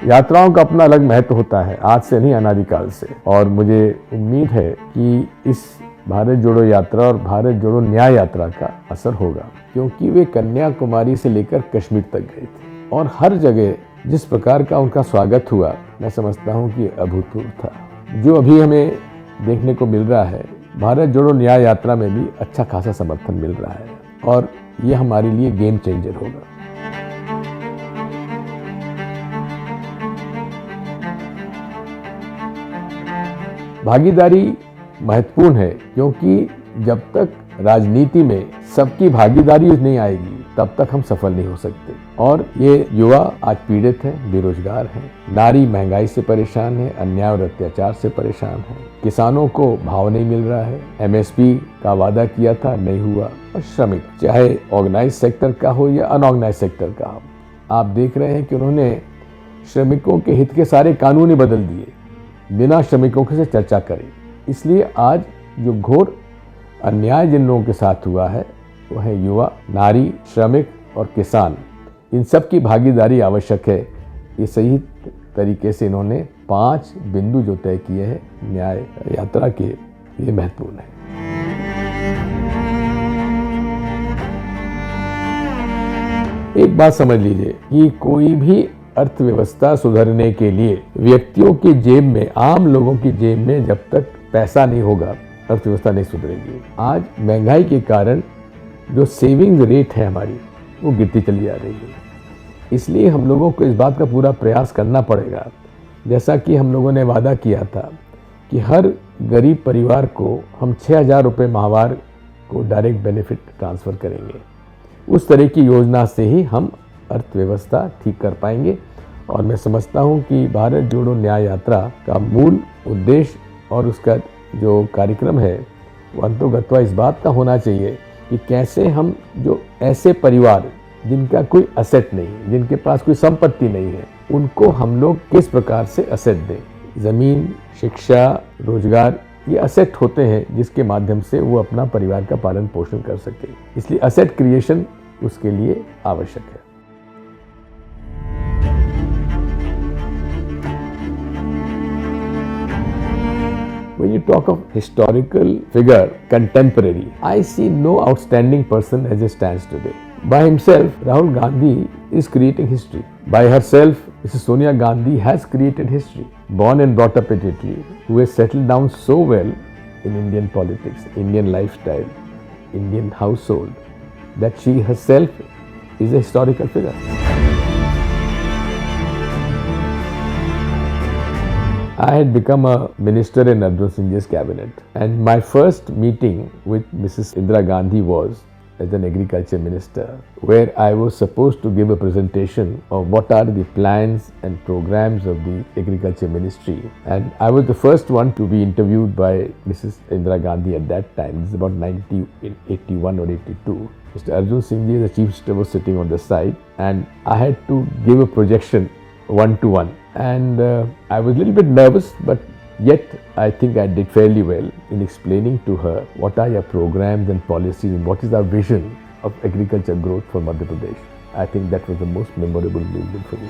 यात्राओं का अपना अलग महत्व होता है, आज से नहीं अनादिकाल से। और मुझे उम्मीद है कि इस भारत जोड़ो यात्रा और भारत जोड़ो न्याय यात्रा का असर होगा, क्योंकि वे कन्याकुमारी से लेकर कश्मीर तक गए थे और हर जगह जिस प्रकार का उनका स्वागत हुआ, मैं समझता हूँ कि अभूतपूर्व था। जो अभी हमें देखने को मिल रहा है, भारत जोड़ो न्याय यात्रा में भी अच्छा खासा समर्थन मिल रहा है और ये हमारे लिए गेम चेंजर होगा। भागीदारी महत्वपूर्ण है, क्योंकि जब तक राजनीति में सबकी भागीदारी नहीं आएगी तब तक हम सफल नहीं हो सकते। और ये युवा आज पीड़ित है, बेरोजगार है, नारी महंगाई से परेशान है, अन्याय और अत्याचार से परेशान है, किसानों को भाव नहीं मिल रहा है, एमएसपी का वादा किया था नहीं हुआ, और श्रमिक चाहे ऑर्गेनाइज सेक्टर का हो या अनऑर्गेनाइज सेक्टर का हो, आप देख रहे हैं कि उन्होंने श्रमिकों के हित के सारे कानून ही बदल दिए बिना श्रमिकों से चर्चा करे। इसलिए आज जो घोर अन्याय जिन लोगों के साथ हुआ है वो है युवा, नारी, श्रमिक और किसान। इन सब की भागीदारी आवश्यक है। ये सही तरीके से इन्होंने 5 बिंदु जो तय किए हैं न्याय यात्रा के, ये महत्वपूर्ण है। एक बात समझ लीजिए कि कोई भी अर्थव्यवस्था सुधरने के लिए व्यक्तियों की जेब में, आम लोगों की जेब में जब तक पैसा नहीं होगा, अर्थव्यवस्था नहीं सुधरेगी। आज महंगाई के कारण जो सेविंग रेट है हमारी, वो गिरती चली जा रही है। इसलिए हम लोगों को इस बात का पूरा प्रयास करना पड़ेगा, जैसा कि हम लोगों ने वादा किया था कि हर गरीब परिवार को हम 6,000 रुपये माहवार को डायरेक्ट बेनिफिट ट्रांसफ़र करेंगे। उस तरह की योजना से ही हम अर्थव्यवस्था ठीक कर पाएंगे। और मैं समझता हूँ कि भारत जोड़ो न्याय यात्रा का मूल उद्देश्य और उसका जो कार्यक्रम है वो अंतोगत्वा इस बात का होना चाहिए कि कैसे हम जो ऐसे परिवार जिनका कोई असेट नहीं है, जिनके पास कोई संपत्ति नहीं है, उनको हम लोग किस प्रकार से असेट दें। ज़मीन, शिक्षा, रोजगार, ये असेट होते हैं जिसके माध्यम से वो अपना परिवार का पालन पोषण कर सके। इसलिए असेट क्रिएशन उसके लिए आवश्यक है। When you talk of historical figure, contemporary, I see no outstanding person as it stands today. By himself, Rahul Gandhi is creating history. By herself, Mrs. Sonia Gandhi has created history. Born and brought up in Italy, who has settled down so well in Indian politics, Indian lifestyle, Indian household, that she herself is a historical figure. I had become a minister in Arjun Singh Ji's cabinet, and my first meeting with Mrs. Indira Gandhi was as an agriculture minister, where I was supposed to give a presentation of what are the plans and programs of the agriculture ministry. And I was the first one to be interviewed by Mrs. Indira Gandhi at that time. This is about 1981 or 82. Mr. Arjun Singh Ji, the chief minister, was sitting on the side, and I had to give a projection one-to-one. And I was a little bit nervous, but yet I think I did fairly well in explaining to her what are your programs and policies and what is our vision of agriculture growth for Madhya Pradesh. I think that was the most memorable movement for me.